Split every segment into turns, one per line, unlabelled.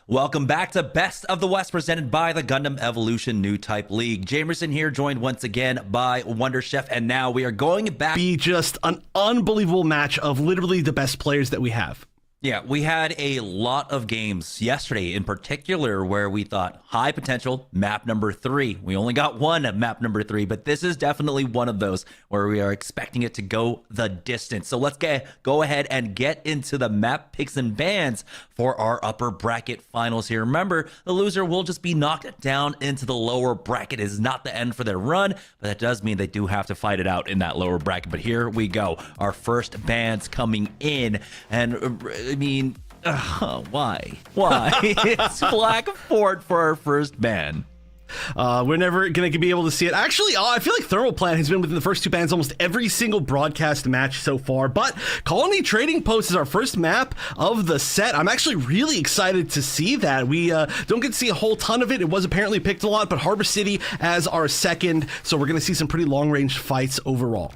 Welcome back to Best of the West, presented by the Gundam Evolution New Type League. Jamerson here, joined once again by Wonder Chef, and now we are going back.
Be just an unbelievable match of literally the best players that we have.
Yeah, we had a lot of games yesterday in particular where we thought high potential, map number 3. We only got one at map number 3, but this is definitely one of those where we are expecting it to go the distance. So let's go ahead and get into the map picks and bans for our upper bracket finals here. Remember, the loser will just be knocked down into the lower bracket. It is not the end for their run, but that does mean they do have to fight it out in that lower bracket. But here we go. Our first bans coming in, and I mean, why? It's Black Fort for our first ban.
We're never going to be able to see it. Actually, I feel like Thermal Plant has been within the first two bans almost every single broadcast match so far. But Colony Trading Post is our first map of the set. I'm actually really excited to see that. We don't get to see a whole ton of it. It was apparently picked a lot, but Harbor City as our second. So we're going to see some pretty long-range fights overall.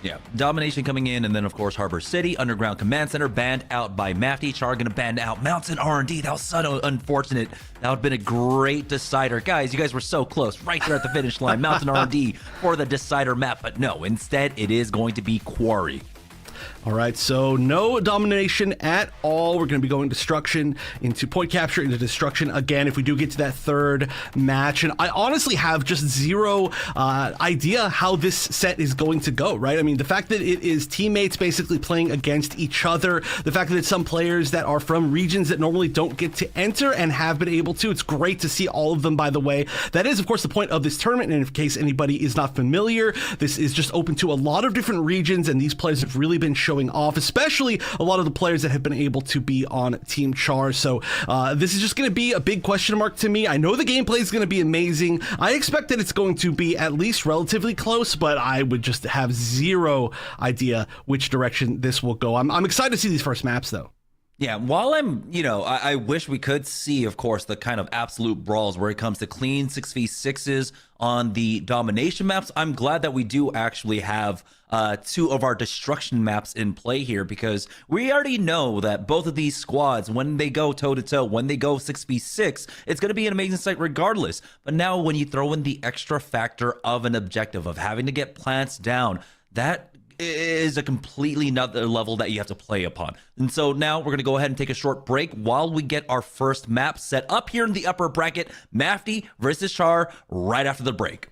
Yeah, Domination coming in, and then of course Harbor City, Underground Command Center, banned out by Mafty. Char gonna ban out Mountain R&D. That was so unfortunate. That would have been a great decider. Guys, you guys were so close, right there at the finish line. Mountain R&D for the decider map, but no, instead it is going to be Quarry.
All right, so no domination at all. We're going to be going destruction into point capture, into destruction again if we do get to that third match. And I honestly have just zero idea how this set is going to go, right? I mean, the fact that it is teammates basically playing against each other, the fact that it's some players that are from regions that normally don't get to enter and have been able to. It's great to see all of them, by the way. That is, of course, the point of this tournament. And in case anybody is not familiar, this is just open to a lot of different regions, and these players have really been showing off, especially a lot of the players that have been able to be on Team Char. So this is just going to be a big question mark to me. I know the gameplay is going to be amazing. I expect that it's going to be at least relatively close, but I would just have zero idea which direction this will go. I'm excited to see these first maps, though.
Yeah, while I wish we could see, of course, the kind of absolute brawls where it comes to clean 6v6s on the domination maps. I'm glad that we do actually have two of our destruction maps in play here, because we already know that both of these squads, when they go toe-to-toe, when they go 6v6, it's going to be an amazing sight regardless. But now when you throw in the extra factor of an objective of having to get plants down, that is a completely another level that you have to play upon. And so now we're going to go ahead and take a short break while we get our first map set up here in the upper bracket, Mafty versus Char, right after the break.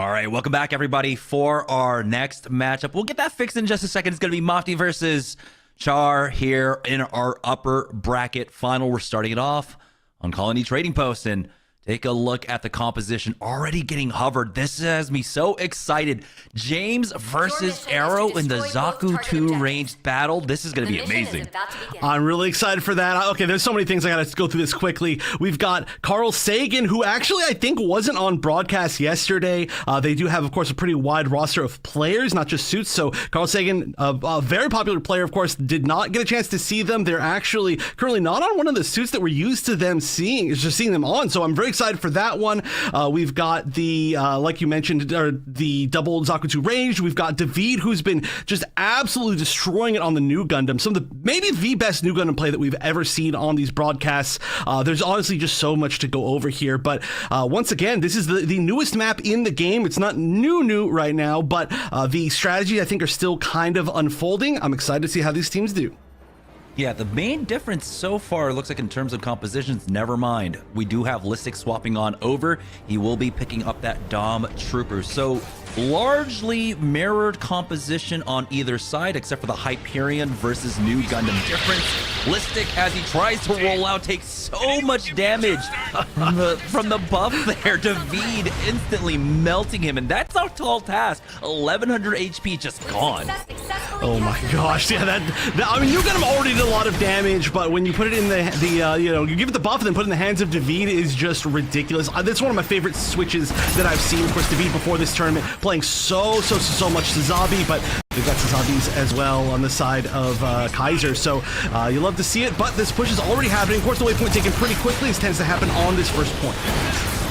All right, welcome back, everybody, for our next matchup. We'll get that fixed in just a second. It's going to be Mafty versus Char here in our upper bracket final. We're starting it off on Colony Trading Post, and take a look at the composition already getting hovered. This has me so excited. James versus Arrow in the Zaku 2 ranged battle. This is going to be amazing.
I'm really excited for that. Okay, there's so many things. I got to go through this quickly. We've got Carl Sagan, who actually I think wasn't on broadcast yesterday. They do have, of course, a pretty wide roster of players, not just suits. So Carl Sagan, a very popular player, of course, did not get a chance to see them. They're actually currently not on one of the suits that we're used to them seeing them on. So I'm very excited for that one. We've got the, like you mentioned, the double Zaku 2 range. We've got David, who's been just absolutely destroying it on the new Gundam. Some of the, maybe the best new Gundam play that we've ever seen on these broadcasts. There's honestly just so much to go over here. But once again, this is the newest map in the game. It's not new right now, but the strategy, I think, are still kind of unfolding. I'm excited to see how these teams do.
Yeah, the main difference so far looks like in terms of compositions, never mind. We do have Listic swapping on over. He will be picking up that Dom Trooper. So largely mirrored composition on either side, except for the Hyperion versus New Gundam difference. Listic, as he tries to roll out, takes so much damage from the buff there. David instantly melting him, and that's a tall task. 1100 HP just gone.
Oh my gosh, yeah, that I mean, New Gundam already did a lot of damage, but when you put it in the you know, you give it the buff and then put it in the hands of David is just ridiculous. That's one of my favorite switches that I've seen. Of course, David before this tournament playing so much Sazabi, but we've got Sazabis as well on the side of Kaiser, so you love to see it, but this push is already happening. Of course, the waypoint taken pretty quickly. This tends to happen on this first point.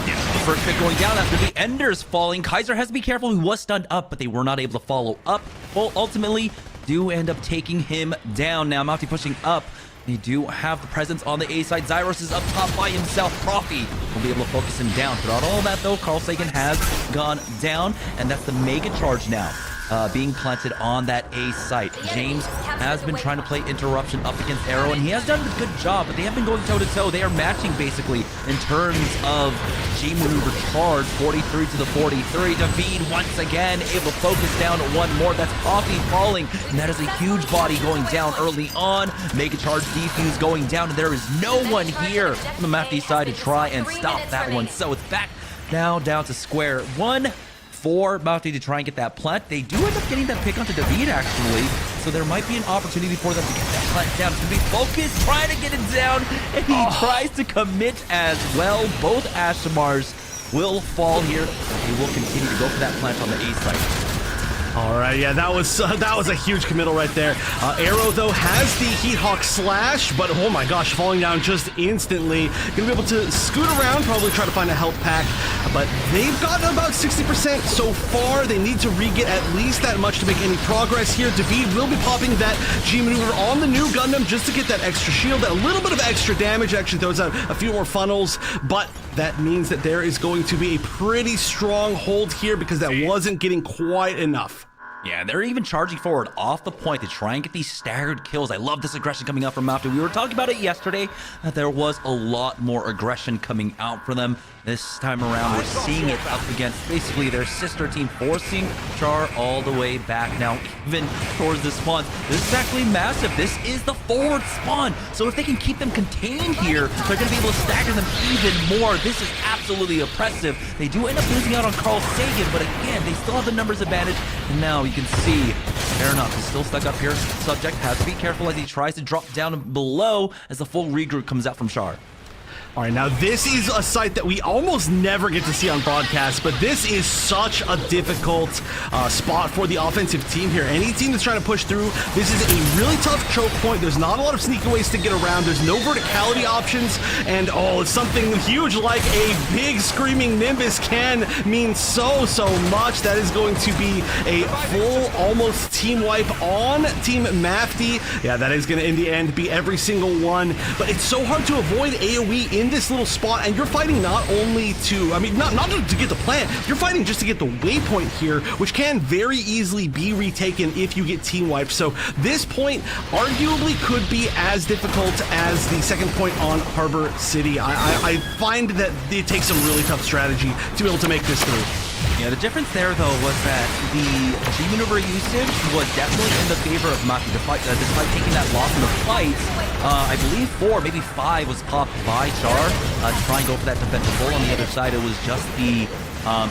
Yeah, the first pick going down after the Enders falling. Kaiser has to be careful. He was stunned up, but they were not able to follow up. Well, ultimately, do end up taking him down. Now, Mafty pushing up. They do have the presence on the A side. Zyros is up top by himself. Profi will be able to focus him down. Throughout all that, though, Carl Sagan has gone down, and that's the mega charge now. Being planted on that A site. James has been trying to play interruption up against Arrow, and he has done a good job, but they have been going toe-to-toe. They are matching, basically, in terms of G maneuver charge, 43 to the 43. David, once again, able to focus down one more. That's Coffee falling, and that is a huge body going down early on. Mega charge defuse going down, and there is no one here from the Mafty side to try and stop that one. So it's back now down to square one for Mafty to try and get that plant. They do end up getting that pick onto David, actually, so there might be an opportunity for them to get that plant down. It's going to be focused, trying to get it down, and he tries to commit as well. Both Ashimars will fall here. They will continue to go for that plant on the A site.
All right, yeah, that was a huge committal right there. Arrow, though, has the Heat Hawk slash, but oh my gosh, falling down just instantly. Gonna be able to scoot around, probably try to find a health pack, but they've gotten about 60% so far. They need to re-get at least that much to make any progress here. David will be popping that G maneuver on the new Gundam just to get that extra shield, that a little bit of extra damage, actually throws out a few more funnels, but that means that there is going to be a pretty strong hold here because that wasn't getting quite enough.
Yeah, they're even charging forward off the point to try and get these staggered kills. I love this aggression coming out from Mafty. We were talking about it yesterday, that there was a lot more aggression coming out for them. This time around, we're seeing it up against basically their sister team, forcing Char all the way back now, even towards the spawn. This is actually massive. This is the forward spawn. So if they can keep them contained here, they're going to be able to stagger them even more. This is absolutely oppressive. They do end up losing out on Carl Sagan, but again, they still have the numbers advantage. And now you can see, fair enough, he's still stuck up here. Subject has to be careful as he tries to drop down below as the full regroup comes out from Char.
All right, now this is a site that we almost never get to see on broadcast, but this is such a difficult spot for the offensive team here. Any team that's trying to push through, this is a really tough choke point. There's not a lot of sneakaways to get around. There's no verticality options, and it's something huge like a big screaming Nimbus can mean so much. That is going to be a full, almost team wipe on Team Mafty. Yeah, that is going to, in the end, be every single one, but it's so hard to avoid AoE in this little spot, and you're fighting not only to, I mean, not to get the plant, you're fighting just to get the waypoint here, which can very easily be retaken if you get team wiped. So this point arguably could be as difficult as the second point on Harbor City. I find that it takes some really tough strategy to be able to make this through.
Yeah, the difference there, though, was that the G maneuver usage was definitely in the favor of Mafty, despite taking that loss in the fight. I believe 4, maybe 5 was popped by Char to try and go for that defensive bull. On the other side, it was just the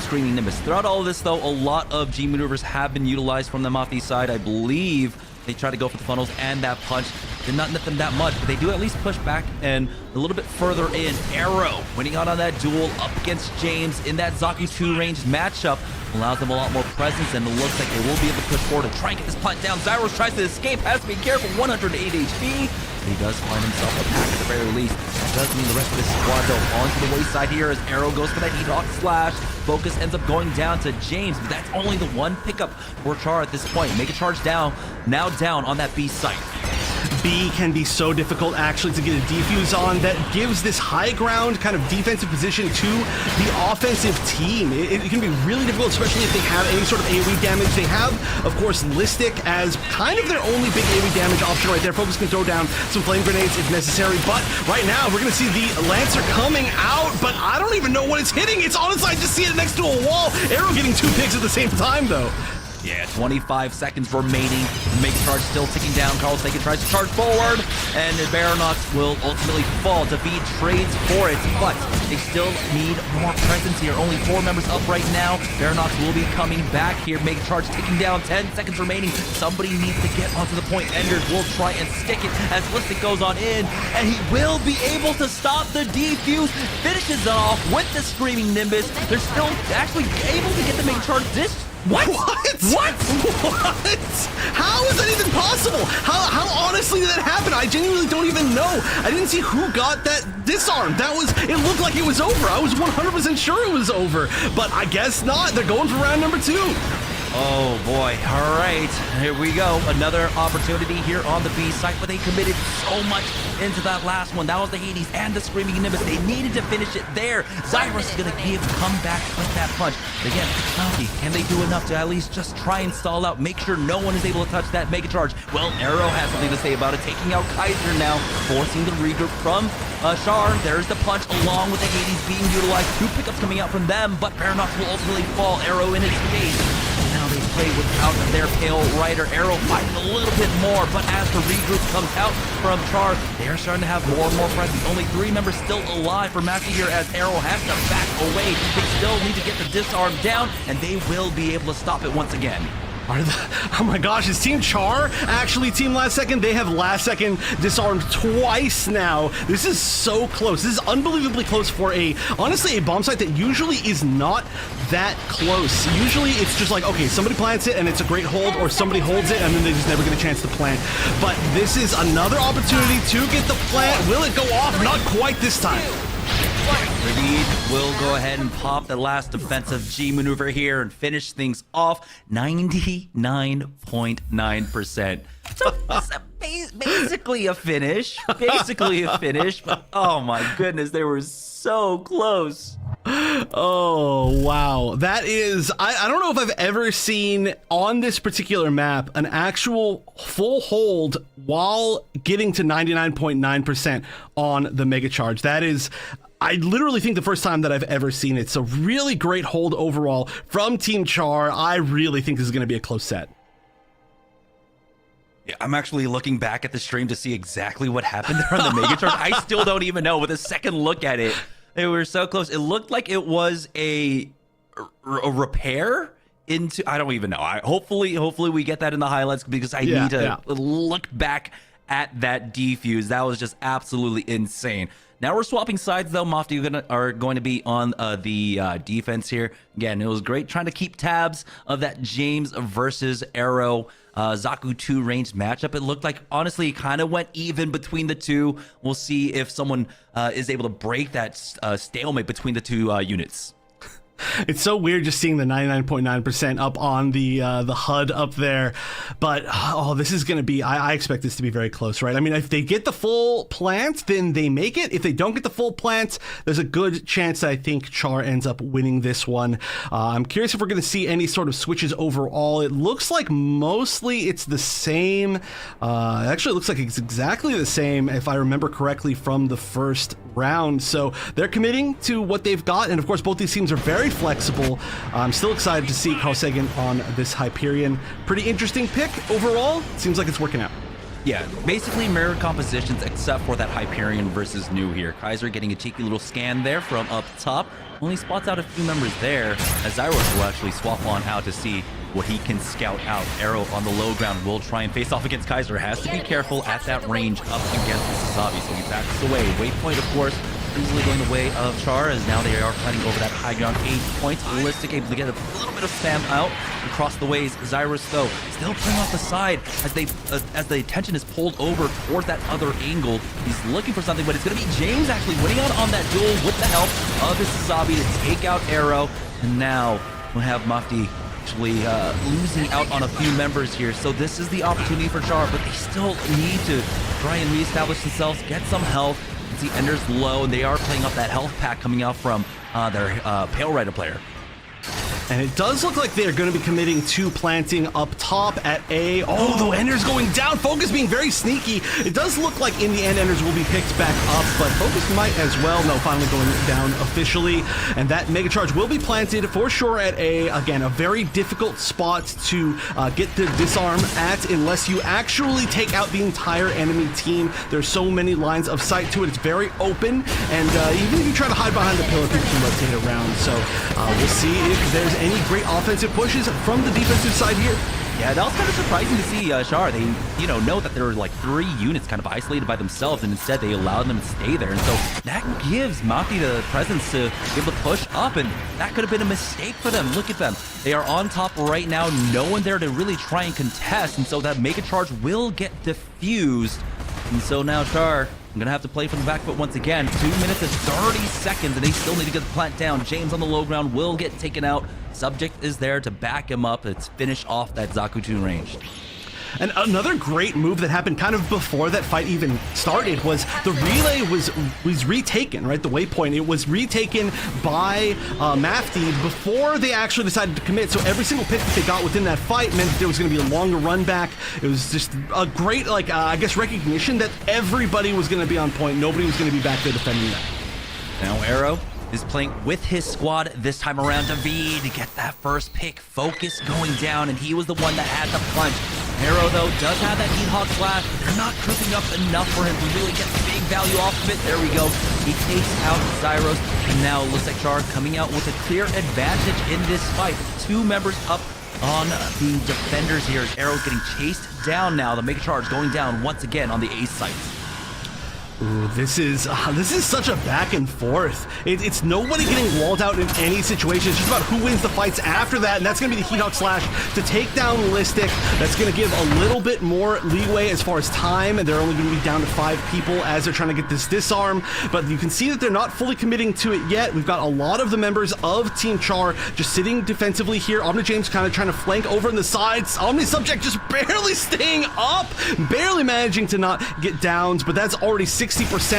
Screaming Nimbus. Throughout all of this, though, a lot of G maneuvers have been utilized from the Mafty side. I believe they try to go for the funnels and that punch. Did not nip them that much, but they do at least push back and a little bit further in. Arrow winning out on that duel up against James in that Zaku 2 range matchup allows them a lot more presence, and it looks like they will be able to push forward and try and get this punt down. Zyros tries to escape, has to be careful, 108 HP. He does find himself a pack at the very least. That does mean the rest of his squad, though, onto the wayside here as Arrow goes for that Ethos slash. Focus ends up going down to James, but that's only the one pickup for Char at this point. Make a charge down, now down on that B site.
B can be so difficult actually to get a defuse on that gives this high ground kind of defensive position to the offensive team. It can be really difficult, especially if they have any sort of AoE damage. They have, of course, Listic as kind of their only big AoE damage option right there. Focus can throw down some flame grenades if necessary, but right now we're going to see the Lancer coming out, but I don't even know what it's hitting. It's honestly, I just see it next to a wall. Arrow getting 2 picks at the same time, though.
Yeah, 25 seconds remaining. Make charge still ticking down. Carl Sagan tries to charge forward, and the Baronox will ultimately fall. David trades for it, but they still need more presence here. Only 4 members up right now. Baronox will be coming back here. Make charge ticking down. 10 seconds remaining. Somebody needs to get onto the point. Enders will try and stick it as Listic goes on in, and he will be able to stop the defuse. Finishes it off with the Screaming Nimbus. They're still actually able to get the Make charge this. What?
What? How is that even possible? How honestly did that happen? I genuinely don't even know. I didn't see who got that disarm. It looked like it was over. I was 100% sure it was over, but I guess not. They're going for round number 2.
Oh boy, all right, here we go. Another opportunity here on the B site, but they committed so much into that last one. That was the Hades and the Screaming Nimbus. They needed to finish it there. Zyros is gonna come back with that punch. But again, Mafty, can they do enough to at least just try and stall out, make sure no one is able to touch that Mega Charge? Well, Arrow has something to say about it, taking out Kaiser now, forcing the regroup from Char. There's the punch along with the Hades being utilized. 2 pickups coming out from them, but Baronox will ultimately fall. Arrow in his face. Now they play without their Pale Rider. Arrow fighting a little bit more, but as the regroup comes out from Char, they're starting to have more and more presence. Only 3 members still alive for Mafty here as Arrow has to back away. They still need to get the disarm down, and they will be able to stop it once again.
Oh my gosh, is Team Char actually Team Last Second? They have Last Second disarmed twice now. This is so close. This is unbelievably close for honestly, a bomb site that usually is not that close. Usually it's just like, okay, somebody plants it and it's a great hold, or somebody holds it and then they just never get a chance to plant. But this is another opportunity to get the plant. Will it go off? Not quite this time.
David will go ahead and pop the last defensive G maneuver here and finish things off. 99.9%. So it's basically a finish. Basically a finish. But oh my goodness, they were so close.
Oh, wow. That is, I don't know if I've ever seen on this particular map an actual full hold while getting to 99.9% on the Mega Charge. That is, I literally think the first time that I've ever seen it. So really great hold overall from Team Char. I really think this is going to be a close set.
Yeah, I'm actually looking back at the stream to see exactly what happened there on the Mega Charge. I still don't even know with a second look at it. They were so close. It looked like it was a repair into, I don't even know. Hopefully we get that in the highlights, because I need to look back at that defuse. That was just absolutely insane. Now we're swapping sides, though. Mafty are going to be on the defense here. Again, it was great trying to keep tabs of that James versus Arrow Zaku 2 ranged matchup. It looked like, honestly, it kind of went even between the two. We'll see if someone is able to break that stalemate between the two units.
It's so weird just seeing the 99.9% up on the HUD up there, but oh, this is going to be, I expect this to be very close, right? I mean, if they get the full plant, then they make it. If they don't get the full plant, there's a good chance that I think Char ends up winning this one. I'm curious if we're going to see any sort of switches overall. It looks like mostly it's the same. Actually, it looks like it's exactly the same, if I remember correctly, from the first round. So they're committing to what they've got, and of course, both these teams are very flexible. I'm still excited to see Carl Sagan on this Hyperion. Pretty interesting pick overall. Seems like it's working out.
Yeah, basically mirror compositions except for that Hyperion versus New here. Kaiser getting a cheeky little scan there from up top. Only spots out a few members there, as Zyros will actually swap on out to see what he can scout out. Arrow on the low ground will try and face off against Kaiser. Has to be careful at that range up against the Sazabi, so he backs away. Waypoint, of course, easily going the way of Char, as now they are fighting over that high ground. 8 points. Holistic able to get a little bit of spam out across the ways. Zyros, though, still playing off the side as the attention is pulled over towards that other angle. He's looking for something, but it's going to be James actually winning out on that duel with the help of his Sazabi to take out Arrow. And now we'll have Mafty actually losing out on a few members here. So this is the opportunity for Char, but they still need to try and reestablish themselves, get some health. You can see Ender's low, and they are playing up that health pack coming out from their Pale Rider player.
And it does look like they're going to be committing to planting up top at A. Oh, the Ender's going down. Focus being very sneaky. It does look like in the end Enders will be picked back up, but Focus might as well. No, finally going down officially. And that Mega Charge will be planted for sure at A. Again, a very difficult spot to get the disarm at unless you actually take out the entire enemy team. There's so many lines of sight to it. It's very open, and even if you try to hide behind the pillar, people can rotate around. So we'll see if there's any great offensive pushes from the defensive side here.
Yeah, that was kind of surprising to see Char. They, know that there were like 3 units kind of isolated by themselves, and instead they allowed them to stay there. And so that gives Mafty the presence to be able to push up, and that could have been a mistake for them. Look at them. They are on top right now. No one there to really try and contest, and so that Mega Charge will get diffused. And so now Char, I'm going to have to play from the back foot once again. 2 minutes and 30 seconds, and they still need to get the plant down. James on the low ground will get taken out. Subject is there to back him up. It's finish off that Zakutun range.
And another great move that happened kind of before that fight even started was the relay was retaken, right? The waypoint, it was retaken by Mafty before they actually decided to commit. So every single pick that they got within that fight meant that there was going to be a longer run back. It was just a great, I guess, recognition that everybody was going to be on point. Nobody was going to be back there defending that.
Now Arrow is playing with his squad this time around. David to get that first pick. Focus going down, and he was the one that had the punch. Arrow, though, does have that Heat Hawk slash. They're not creeping up enough for him to really get big value off of it. There we go. He takes out Zyros, and now looks like Char coming out with a clear advantage in this fight. 2 members up on the defenders here. Arrow getting chased down now. The Mega Charge going down once again on the ace site.
Ooh, this is such a back and forth. It's nobody getting walled out in any situation. It's just about who wins the fights after that, and that's going to be the Heat Hawk slash to take down Listic. That's going to give a little bit more leeway as far as time, and they're only going to be down to 5 people as they're trying to get this disarm. But you can see that they're not fully committing to it yet. We've got a lot of the members of Team Char just sitting defensively here. Omni James kind of trying to flank over in the sides. Omni Subject just barely staying up, barely managing to not get downs, but that's already 60%.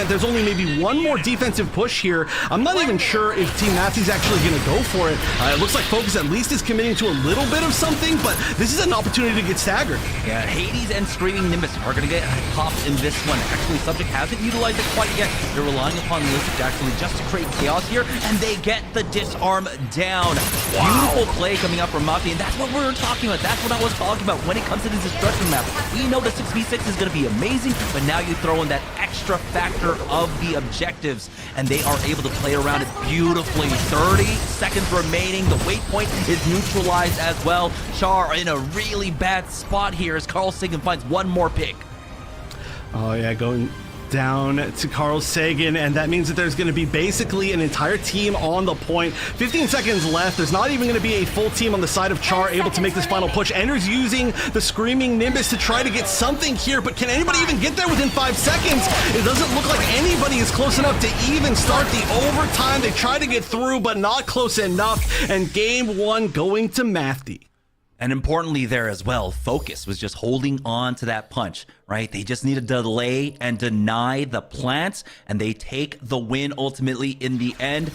There's only maybe one more defensive push here. I'm not even sure if Team Mafty's actually going to go for it. It looks like Focus at least is committing to a little bit of something, but this is an opportunity to get staggered.
Yeah, Hades and Screaming Nimbus are going to get popped in this one. Actually, Subject hasn't utilized it quite yet. They're relying upon Listic actually just to create chaos here, and they get the disarm down. Wow. Beautiful play coming up from Mafty, and that's what we were talking about. That's what I was talking about when it comes to this destruction map. We know the 6v6 is going to be amazing, but now you throw in that extra factor of the objectives, and they are able to play around it beautifully. 30 seconds remaining. The waypoint is neutralized as well. Char in a really bad spot here as Carl Sagan finds one more pick.
Oh yeah, going down to Carl Sagan, and that means that there's going to be basically an entire team on the point. 15 seconds left. There's not even going to be a full team on the side of Char able to make this final push. Ender's using the Screaming Nimbus to try to get something here, but can anybody even get there within 5 seconds? It doesn't look like anybody is close enough to even start the overtime. They try to get through, but not close enough, and game 1 going to Mafty.
And importantly there as well, Focus was just holding on to that punch, right? They just need to delay and deny the plants, and they take the win ultimately in the end.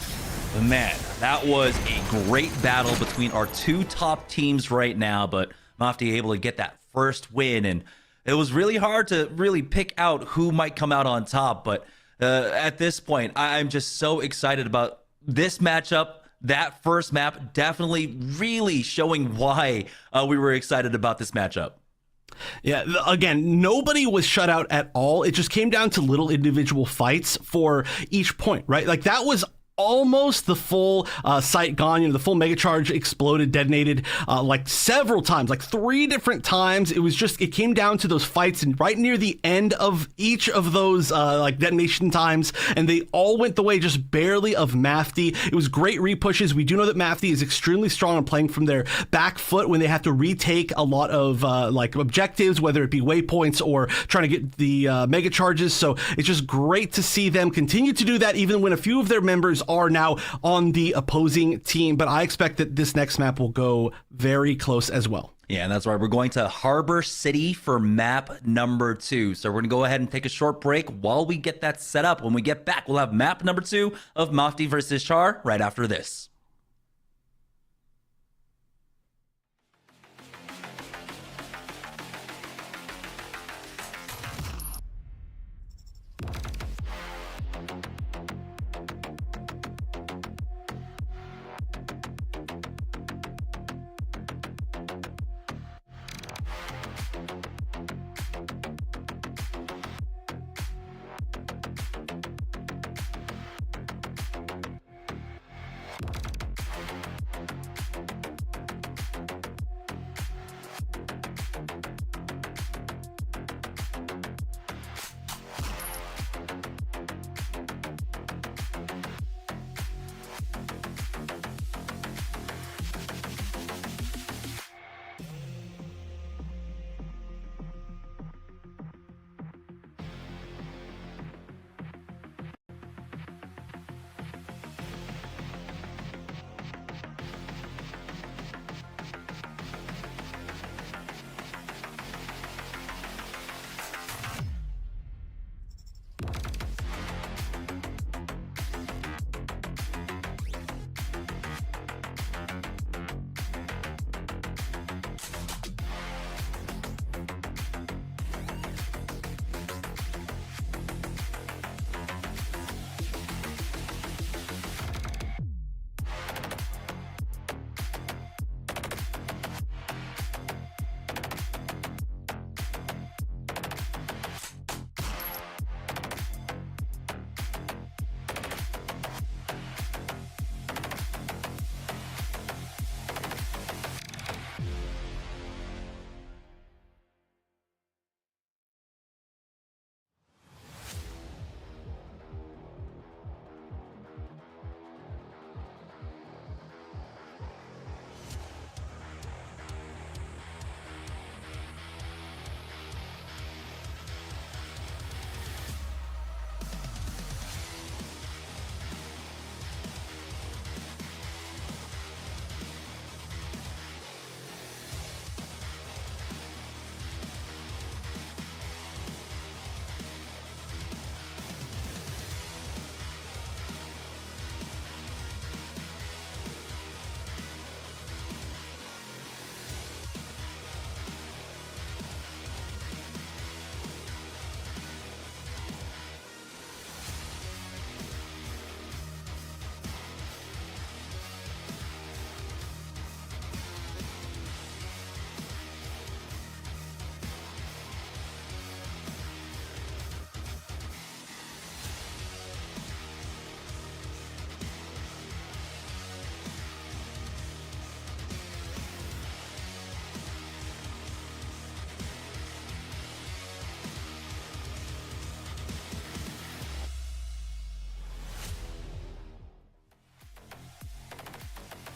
But man, that was a great battle between our 2 top teams right now, but Mafty able to get that first win, and it was really hard to really pick out who might come out on top. But at this point, I'm just so excited about this matchup, that first map definitely really showing why we were excited about this matchup.
Yeah, again, nobody was shut out at all. It just came down to little individual fights for each point, right? Like that was almost the full site gone. The full mega charge exploded, detonated like several times, like 3 different times. It came down to those fights, and right near the end of each of those like detonation times, and they all went the way just barely of Mafty. It was great repushes. We do know that Mafty is extremely strong on playing from their back foot when they have to retake a lot of like objectives, whether it be waypoints or trying to get the mega charges. So it's just great to see them continue to do that, even when a few of their members are now on the opposing team. But I expect that this next map will go very close as well.
Yeah, and that's right. We're going to Harbor City for map number 2. So we're going to go ahead and take a short break while we get that set up. When we get back, we'll have map number 2 of Mafty versus Char right after this.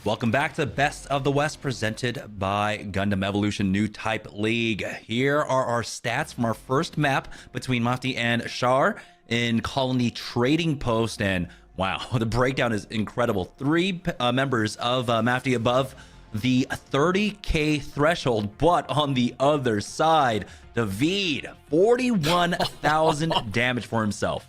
Welcome back to Best of the West, presented by Gundam Evolution New Type League. Here are our stats from our first map between Mafty and Char in Colony Trading Post. And wow, the breakdown is incredible. 3 members of Mafty above the 30K threshold, but on the other side, David, 41,000 damage for himself.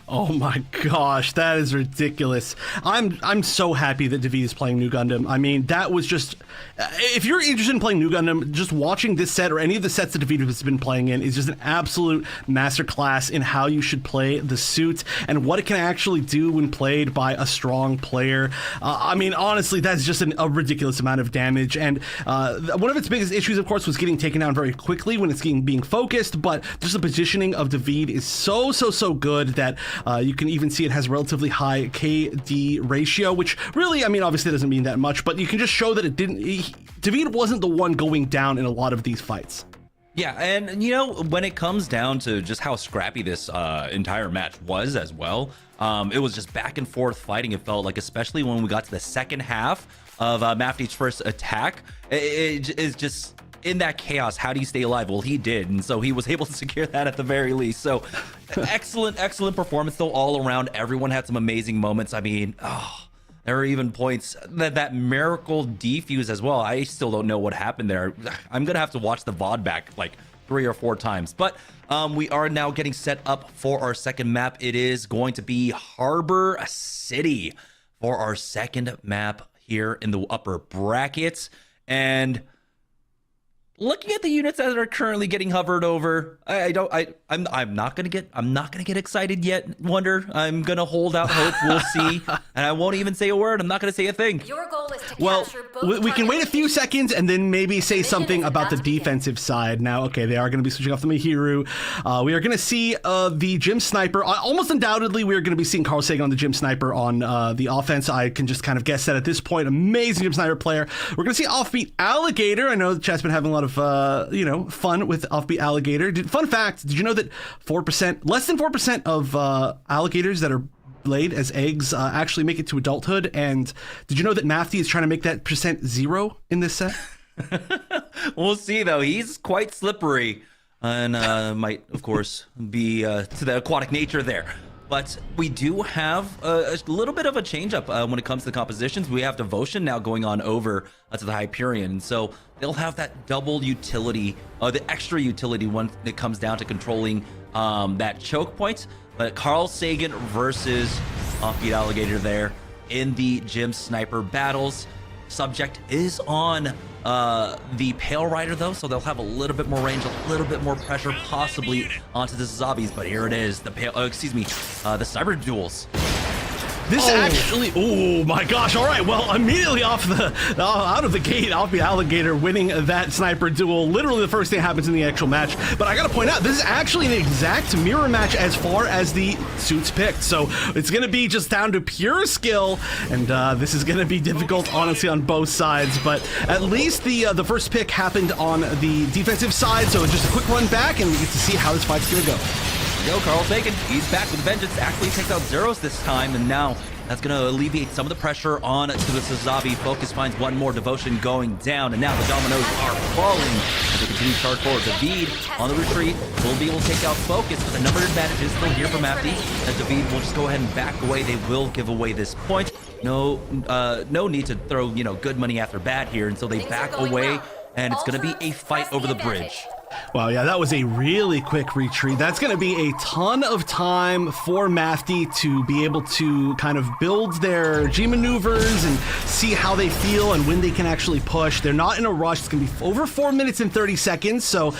Oh my gosh, that is ridiculous. I'm so happy that David is playing New Gundam. I mean, that was just... if you're interested in playing New Gundam, just watching this set or any of the sets that David has been playing in is just an absolute masterclass in how you should play the suit and what it can actually do when played by a strong player. I mean, honestly, that's just a ridiculous amount of damage. And one of its biggest issues, of course, was getting taken down very quickly when it's being focused, but just the positioning of David is so good that you can even see it has relatively high KD ratio, which really, I mean, obviously doesn't mean that much, but you can just show that it didn't... David wasn't the one going down in a lot of these fights.
Yeah, and you know, when it comes down to just how scrappy this entire match was as well, it was just back and forth fighting, it felt like, especially when we got to the second half of Mafty's first attack. It is just... in that chaos, how do you stay alive? Well, he did, and so he was able to secure that at the very least. So excellent performance though all around. Everyone had some amazing moments. I mean, there were even points that miracle defuse as well. I still don't know what happened there. I'm gonna have to watch the VOD back like 3 or 4 times. But we are now getting set up for our second map. It is going to be Harbor City for our second map here in the upper brackets. And looking at the units that are currently getting hovered over, I'm not gonna get excited yet, Wonder. I'm gonna hold out hope. We'll see, and I won't even say a word. I'm not gonna say a thing.
Your goal is to
Well,
capture both
we can wait a few
targets.
seconds and then maybe say
Mission
something
is
about the
about to begin.
defensive side. Now, okay, they are going to be switching off the Mihiru. We are going to see the Gym Sniper. Almost undoubtedly, we are going to be seeing Carl Sagan on the Gym Sniper on the offense. I can just kind of guess that at this point. Amazing Gym Sniper player. We're going to see Offbeat Alligator. I know the chat's been having a lot of fun with Offbeat Alligator. Fun fact, did you know that less than 4% of alligators that are laid as eggs actually make it to adulthood? And did you know that Mafty is trying to make that percent 0 in this set?
We'll see, though. He's quite slippery and might, of course, be to the aquatic nature there. But we do have a little bit of a change-up when it comes to the compositions. We have Devotion now going on over to the Hyperion. And so they'll have that double utility, the extra utility when it comes down to controlling that choke point. But Carl Sagan versus Offbeat Alligator there in the Gym Sniper battles. Subject is on the Pale Rider though, so they'll have a little bit more range, a little bit more pressure possibly onto the zombies. But here it is, the Sniper duels.
This actually, oh my gosh, all right, well, immediately out of the gate, Offbeat Alligator winning that sniper duel. Literally the first thing that happens in the actual match. But I gotta point out, this is actually an exact mirror match as far as the suits picked. So it's gonna be just down to pure skill, and this is gonna be difficult, honestly, on both sides. But at least the first pick happened on the defensive side, so it's just a quick run back, and we get to see how this fight's gonna go.
Yo, Carl Sagan, he's back with vengeance. Actually takes out Zeros this time, and now that's going to alleviate some of the pressure on to the Sazabi. Focus finds one more Devotion going down, and now the dominoes are falling as they continue to charge forward. David on the retreat will be able to take out Focus, but the number advantage is still here for Mafty, as David will just go ahead and back away. They will give away this point. No need to throw, good money after bad here, and so they back away, and it's going to be a fight over the bridge.
Wow, yeah, that was a really quick retreat. That's going to be a ton of time for Mafty to be able to kind of build their G maneuvers and see how they feel and when they can actually push. They're not in a rush. It's going to be over 4 minutes and 30 seconds, so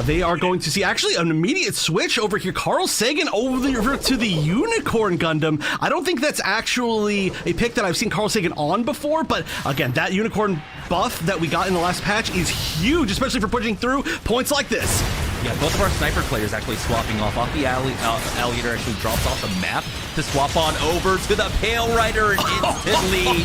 they are going to see actually an immediate switch over here. Carl Sagan over to the Unicorn Gundam. I don't think that's actually a pick that I've seen Carl Sagan on before, but again, that Unicorn buff that we got in the last patch is huge, especially for pushing through points like this.
Yeah, both of our sniper players actually swapping off. The Alligator actually drops off the map to swap on over to the Pale Rider, and instantly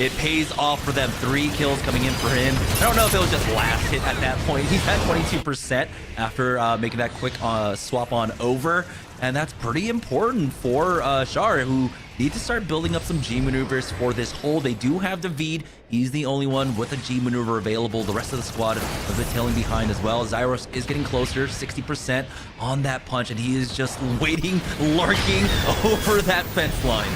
it pays off for them. 3 kills coming in for him. I don't know if it was just last hit at that point. He's at 22% after making that quick swap on over, and that's pretty important for Char, who need to start building up some G maneuvers for this hold. They do have David. He's the only one with a G maneuver available. The rest of the squad a bit tailing behind as well. Zyros is getting closer, 60% on that punch, and he is just waiting, lurking over that fence line.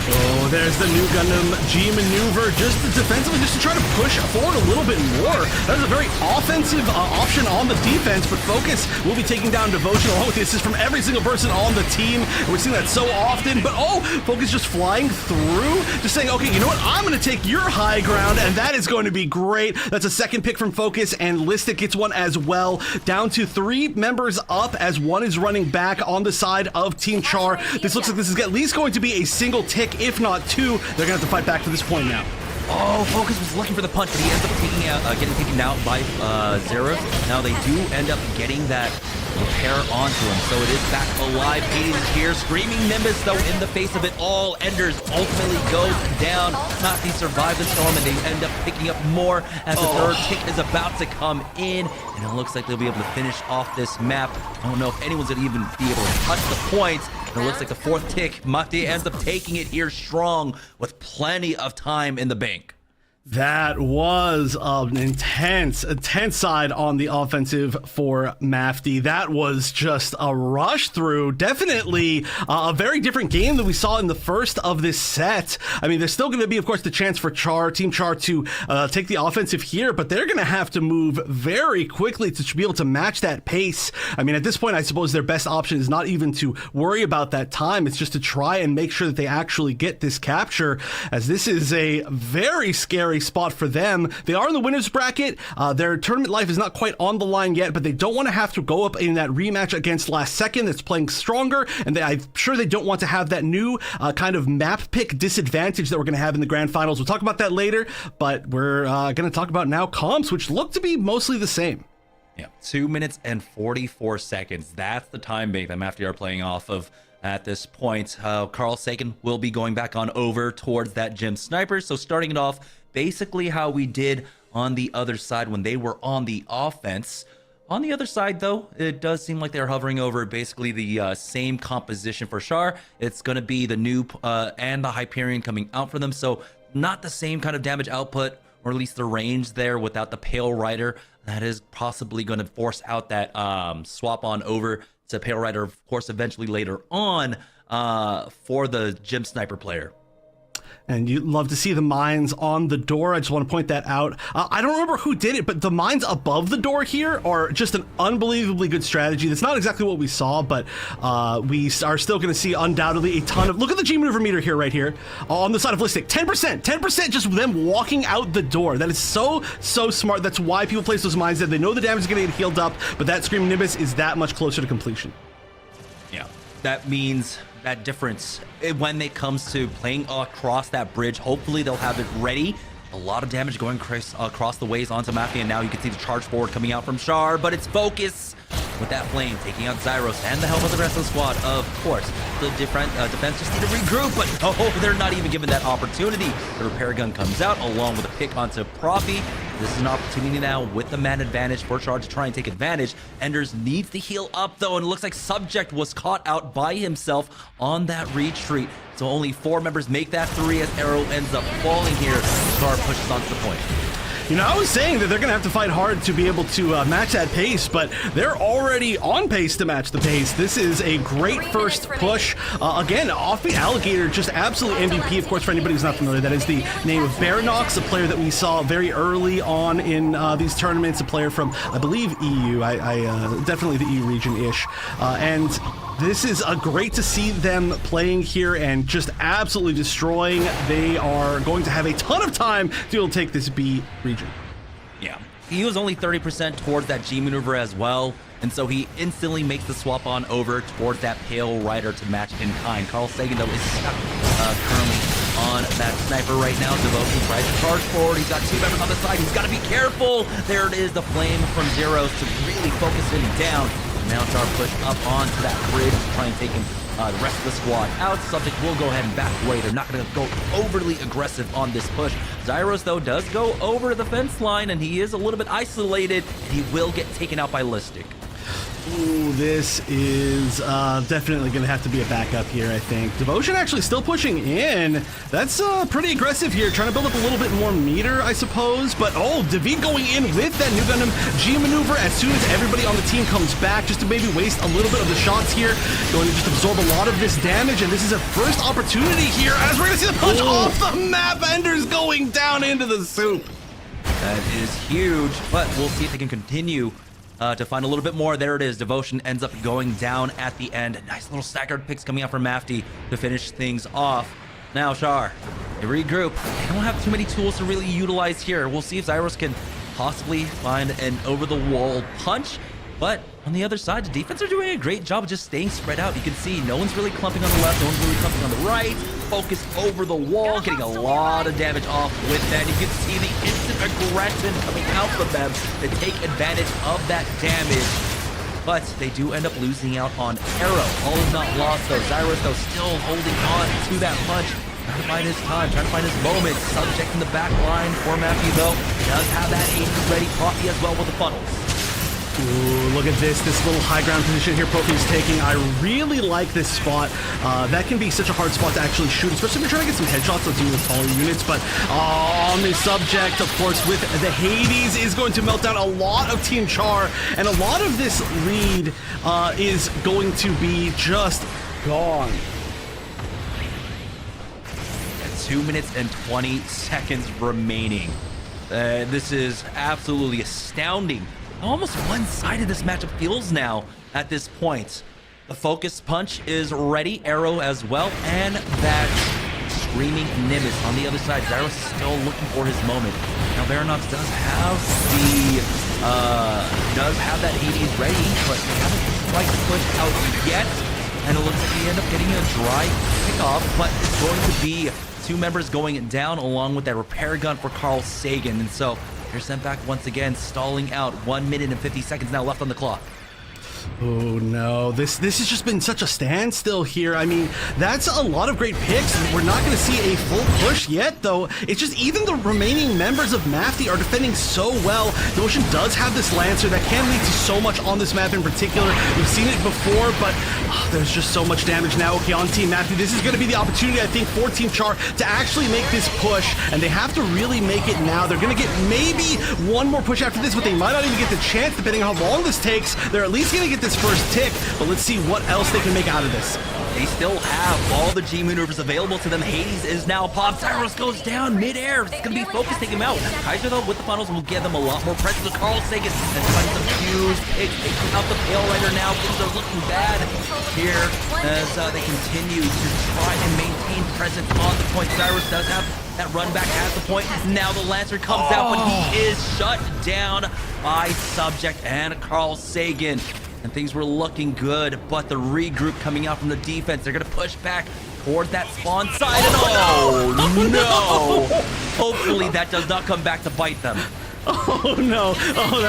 Oh, there's the new Gundam G maneuver, just defensively, just to try to push forward a little bit more. That is a very offensive option on the defense, but Focus will be taking down Devotion along with the assist from every single person on the team. We're seeing that so often, but oh, Focus just flying through, just saying, okay, you know what, I'm going to take your high ground, and that is going to be great. That's a second pick from Focus, and Listic gets one as well. Down to 3 members up as one is running back on the side of Team Char. This looks like this is at least going to be a single tick, if not 2. They're gonna have to fight back to this point now.
Oh, Focus was looking for the punch, but he ends up getting taken out by Zeros. Now they do end up getting that repair onto him, so it is back alive. Hades is here, screaming Nimbus, though, in the face of it all. Enders ultimately goes down. Mafty survived the storm, and they end up picking up more as the third tick is about to come in, and it looks like they'll be able to finish off this map. I don't know if anyone's gonna even be able to touch the points. And it looks like the 4th tick, Mafty ends up taking it here strong with plenty of time in the bank.
That was an intense side on the offensive for Mafty. That was just a rush through. Definitely a very different game than we saw in the first of this set. I mean, there's still going to be, of course, the chance for Team Char to take the offensive here, but they're going to have to move very quickly to be able to match that pace. I mean, at this point, I suppose their best option is not even to worry about that time. It's just to try and make sure that they actually get this capture, as this is a very scary spot for them. They are in the winners bracket. Their tournament life is not quite on the line yet, but they don't want to have to go up in that rematch against Last Second that's playing stronger, and I'm sure they don't want to have that new kind of map pick disadvantage that we're going to have in the grand finals. We'll talk about that later, but we're going to talk about now comps, which look to be mostly the same.
Yeah, 2 minutes and 44 seconds. That's the time bank that Mafty are playing off of at this point. Carl Sagan will be going back on over towards that Gem Sniper. So starting it off basically how we did on the other side when they were on the offense. On the other side, though, it does seem like they're hovering over basically the same composition for Char. It's going to be the Noob and the Hyperion coming out for them. So not the same kind of damage output, or at least the range there without the Pale Rider. That is possibly going to force out that swap on over to Pale Rider, of course, eventually later on for the Gem Sniper player.
And you love to see the mines on the door. I just want to point that out. I don't remember who did it, but the mines above the door here are just an unbelievably good strategy. That's not exactly what we saw, but we are still going to see undoubtedly a ton of... Look at the G maneuver meter here, right here, on the side of Listic. 10% just them walking out the door. That is so smart. That's why people place those mines there. They know the damage is going to get healed up, but that Screaming Nimbus is that much closer to completion.
Yeah, that means that difference when it comes to playing across that bridge. Hopefully they'll have it ready. A lot of damage going across the ways onto Mafty, and now you can see the charge forward coming out from Char, but it's Focus with that flame taking out Zyros and the help of the rest of the squad. Of course, the defense just need to regroup, but oh, they're not even given that opportunity. The repair gun comes out along with a pick onto Profi. This is an opportunity now with the man advantage for Char to try and take advantage. Enders needs to heal up, though, and it looks like Subject was caught out by himself on that retreat. So only 4 members make that 3 as Arrow ends up falling here. Char pushes onto the point.
You know, I was saying that they're going to have to fight hard to be able to match that pace, but they're already on pace to match the pace. This is a great first push. Again, off the Alligator, just absolute MVP. Of course, for anybody who's not familiar, that is the name of Baranox, a player that we saw very early on in these tournaments, a player from, I believe, EU. Definitely the EU region-ish. And this is great to see them playing here and just absolutely destroying. They are going to have a ton of time to be able to take this B region.
Yeah, he was only 30% towards that G maneuver as well, and so he instantly makes the swap on over towards that Pale Rider to match in kind. Carl Sagan, though, is stuck currently on that sniper right now. Devotion tries to charge forward. He's got 2 members on the side. He's got to be careful. There it is, the flame from Zeros to really focus him down. Now Char push up onto that bridge to try and take him the rest of the squad out. Subject will go ahead and back away. They're not going to go overly aggressive on this push. Zyros, though, does go over the fence line, and he is a little bit isolated, and he will get taken out by Listic.
Ooh, this is definitely going to have to be a backup here, I think. Devotion actually still pushing in. That's pretty aggressive here, trying to build up a little bit more meter, I suppose. But, oh, David going in with that new Gundam G maneuver as soon as everybody on the team comes back, just to maybe waste a little bit of the shots here. Going to just absorb a lot of this damage, and this is a first opportunity here as we're going to see the punch off the map. Ender's going down into the soup.
That is huge, but we'll see if they can continue to find a little bit more. There it is. Devotion ends up going down at the end. Nice little staggered picks coming out from Mafty to finish things off. Now, Char, they regroup. They don't have too many tools to really utilize here. We'll see if Zyros can possibly find an over-the-wall punch. But on the other side, the defense are doing a great job of just staying spread out. You can see no one's really clumping on the left, no one's really clumping on the right. Focus over the wall, getting a lot of damage off with that. You can see the instant aggression coming out from them to take advantage of that damage. But they do end up losing out on Arrow. All is not lost though. Zyros though still holding on to that punch. Trying to find his time, trying to find his moment. Subject in the back line for Mafty though. Does have that 80 ready. Mafty as well with the funnels.
Ooh, look at this little high ground position here Profi's taking. I really like this spot. That can be such a hard spot to actually shoot, especially if you're trying to get some headshots on some of the taller units. But on the subject, of course, with the Hades is going to melt down a lot of Team Char, and a lot of this lead is going to be just gone.
2 minutes and 20 seconds remaining. This is absolutely astounding. Almost one-sided this matchup feels now at this point. The focus punch is ready, Arrow as well, and that screaming Nimbus on the other side. Zyros is still looking for his moment. Now Varanox does have that Hades ready, but they haven't quite pushed out yet. And it looks like we end up getting a dry kickoff, but it's going to be 2 members going down along with that repair gun for Carl Sagan. And so they're sent back once again, stalling out. 1 minute and 50 seconds now left on the clock.
Oh no, this has just been such a standstill here. I mean, that's a lot of great picks. We're not going to see a full push yet, though. It's just even the remaining members of Mafty are defending so well. Devotion does have this Lancer that can lead to so much on this map in particular. We've seen it before, but there's just so much damage now. Okay, on Team Mafty, this is going to be the opportunity, I think, for Team Char to actually make this push, and they have to really make it now. They're going to get maybe one more push after this, but they might not even get the chance, depending on how long this takes. They're at least going to get this first tick, but let's see what else they can make out of this.
They still have all the G maneuvers available to them. Hades is now popped. Zyros goes down midair. It's going to be focused, take him out. Kaiser, though, with the funnels will give them a lot more pressure. To Carl Sagan and find some huge picks. Taking out the Pale Rider now. Things are looking bad here as they continue to try and maintain presence on the point. Zyros does have that run back at the point. Now the Lancer comes out, but he is shut down by Subject and Carl Sagan. And things were looking good, but the regroup coming out from the defense, they're going to push back towards that spawn side. And oh no! Hopefully that does not come back to bite them.
Oh no, oh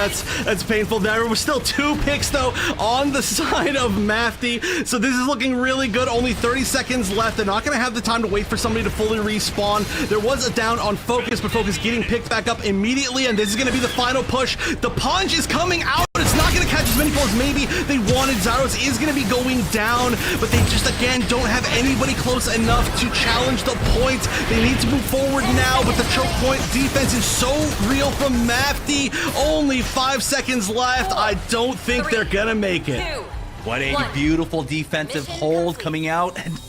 that's painful. There were still 2 picks though on the side of Mafty, so this is looking really good. Only 30 seconds left. They're not going to have the time to wait for somebody to fully respawn. There was a down on Focus, but Focus getting picked back up immediately, and this is going to be the final push. The punch is coming out. It's not going to catch as many people as maybe they wanted. Zyros is going to be going down, but they just, again, don't have anybody close enough to challenge the point. They need to move forward now, but the choke point defense is so real from Mafty. Only 5 seconds left. I don't think they're going to make it.
What a beautiful defensive hold coming out. And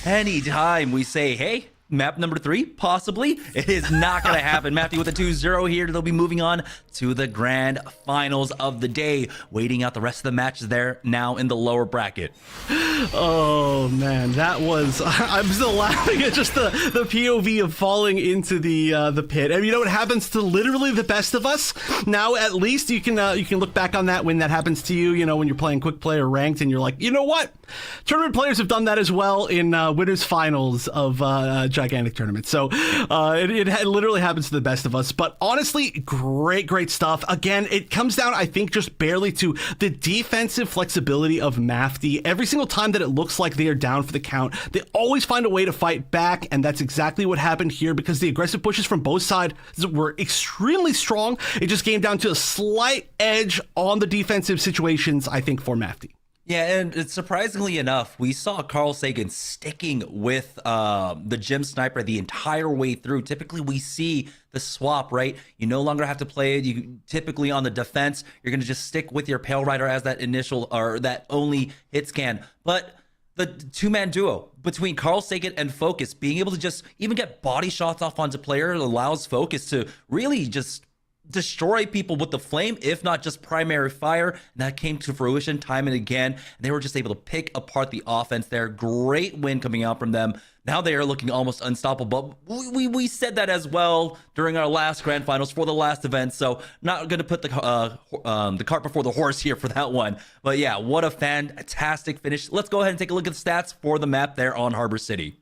anytime we say, hey, map number 3, possibly. It is not going to happen. Mafty with a 2-0 here. They'll be moving on to the grand finals of the day. Waiting out the rest of the matches there now in the lower bracket.
Oh, man. That was... I'm still laughing at just the POV of falling into the pit. And you know what happens to literally the best of us? Now, at least you can look back on that when that happens to you, you know, when you're playing quick play or ranked, and you're like, you know what? Tournament players have done that as well in winners finals of gigantic tournament. So it literally happens to the best of us. But honestly, great stuff. Again, it comes down, I think, just barely to the defensive flexibility of Mafty. Every single time that it looks like they are down for the count, they always find a way to fight back, and that's exactly what happened here because the aggressive pushes from both sides were extremely strong. It just came down to a slight edge on the defensive situations, I think, for Mafty.
Yeah, and surprisingly enough, we saw Carl Sagan sticking with the Gem Sniper the entire way through. Typically, we see the swap, right? You no longer have to play it. You typically on the defense, you're going to just stick with your Pale Rider as that initial or that only hit scan. But the two-man duo between Carl Sagan and Focus, being able to just even get body shots off onto player allows Focus to really just destroy people with the flame, if not just primary fire. And that came to fruition time and again. And they were just able to pick apart the offense there. Great win coming out from them. Now they are looking almost unstoppable. We said that as well during our last grand finals for the last event. So not going to put the cart before the horse here for that one. But yeah, what a fantastic finish. Let's go ahead and take a look at the stats for the map there on Harbor City.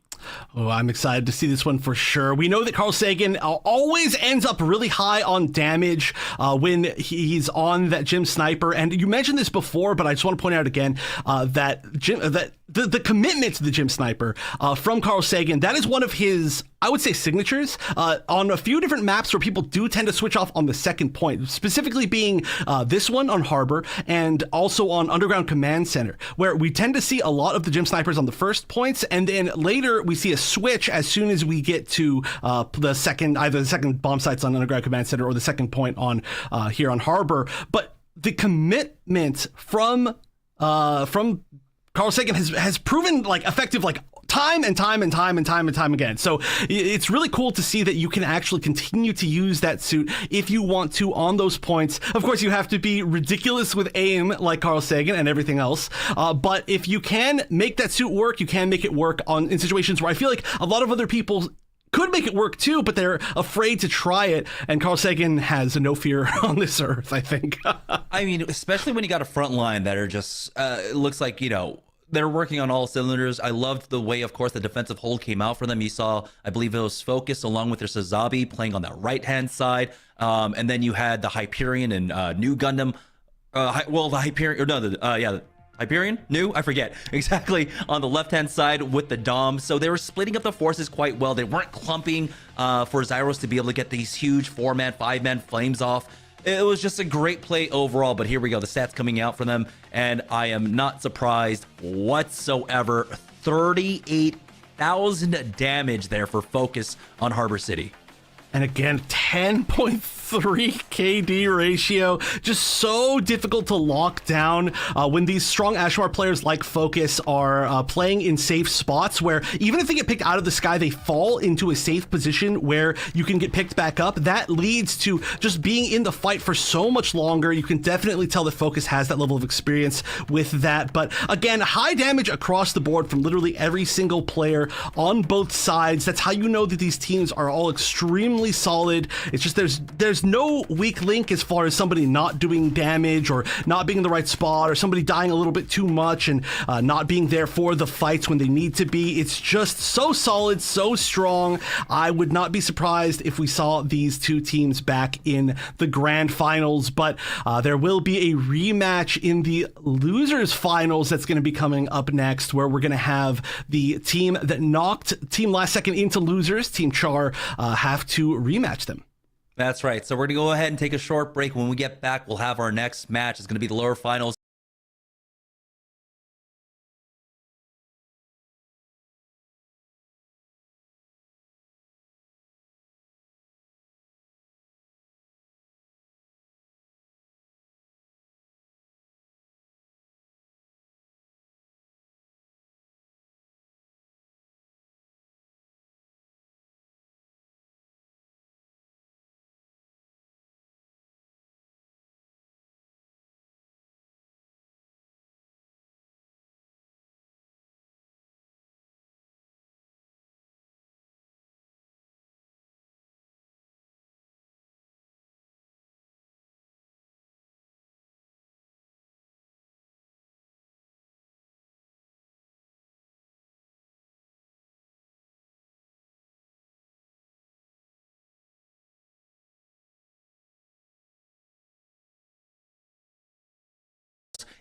Oh, I'm excited to see this one for sure. We know that Carl Sagan always ends up really high on damage when he's on that Gem Sniper. And you mentioned this before, but I just want to point out again that the commitment to the Gem Sniper from Carl Sagan, that is one of his, I would say, signatures on a few different maps where people do tend to switch off on the second point, specifically being this one on Harbor and also on Underground Command Center, where we tend to see a lot of the Gem Snipers on the first points, and then later we see a switch as soon as we get to either the second bomb sites on Underground Command Center or the second point on here on Harbor. But the commitment from Carl Sagan has proven like effective like time and time again. So it's really cool to see that you can actually continue to use that suit if you want to on those points. Of course, you have to be ridiculous with aim like Carl Sagan and everything else. But if you can make that suit work, you can make it work in situations where I feel like a lot of other people could make it work too, but they're afraid to try it. And Carl Sagan has no fear on this earth, I think.
I mean, especially when you got a front line that are just, it looks like, they're working on all cylinders. I loved the way, of course, the defensive hold came out for them. You saw, I believe it was Focus along with their Sazabi playing on that right-hand side. And then you had the Hyperion and New Gundam. The Hyperion, or no, the Hyperion? New? I forget. Exactly. On the left-hand side with the Dom. So they were splitting up the forces quite well. They weren't clumping for Zyros to be able to get these huge 4-man, 5-man flames off. It was just a great play overall, but here we go. The stats coming out for them, and I am not surprised whatsoever. 38,000 damage there for Focus on Harbor City.
And again, 10.3 KD ratio. Just so difficult to lock down when these strong Ashmar players like Focus are playing in safe spots where even if they get picked out of the sky, they fall into a safe position where you can get picked back up. That leads to just being in the fight for so much longer. You can definitely tell that Focus has that level of experience with that. But again, high damage across the board from literally every single player on both sides. That's how you know that these teams are all extremely solid. It's just there's no weak link as far as somebody not doing damage or not being in the right spot or somebody dying a little bit too much and not being there for the fights when they need to be. It's just so solid, so strong. I would not be surprised if we saw these two teams back in the grand finals, but there will be a rematch in the losers finals that's going to be coming up next, where we're going to have the team that knocked Team Last Second into losers, Team Char, have to rematch them.
That's right. So we're going to go ahead and take a short break. When we get back, we'll have our next match. It's going to be the lower finals.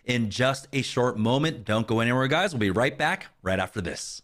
in just a short moment. Don't go anywhere, guys. We'll be right back right after this.